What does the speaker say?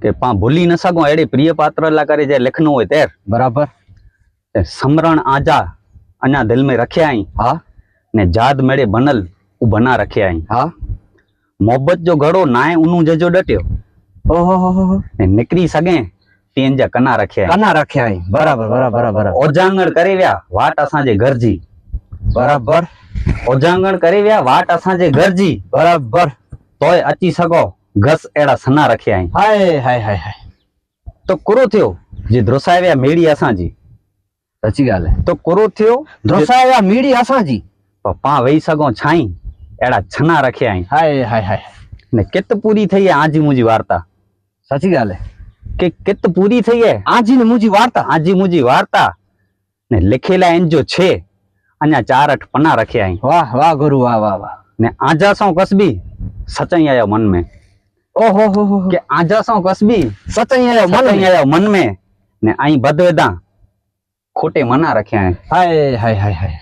के पा भूली न सको अड़े प्रिय पात्र ला करे जे लिखनो हो तेर बराबर समरण आजा अना दिल में रखे आई हाँ ने जाद मेरे बनल उ बना रखे आई हाँ मोहब्बत जो घड़ो नाए उनु जजो डट्यो ओहो ने निकरी सगे तेन जा कना रखे आई कना रखे आई बराबर बराबर बराबर ओजांगण करे व्या वाट असांजे घर जी बराबर ओजांगण करे व्या वाट असांजे घर जी बराबर तोय अची सको घस एड़ा सना रखे आई हाय हाय हाय हाय तो कुरो थियो जे द्रोसाए व्या मेड़ी असांजी सची गाल है तो कुरो थियो दोसाया मीड़ी असां जी पा वेही सको छाई एड़ा छना रखे आई हाय हाय हाय ने कित पूरी थई है आजी मुजी वार्ता सची गाल है के कित पूरी थई है आजी ने मुझी वार्ता आजी मुजी वार्ता ने लिखेला इन जो छे अन्या 4-8 पन्ना रखे आई वाह वाह गुरु वाह वाह वाह ने आजा सौ कसबी सचाई आयो मन में ओहो हो के आजा सौ कसबी सचाई आयो मन सचाई आयो मन में ने आई बदवेदा खोटे मना रखे हैं हाय हाय हाय हाय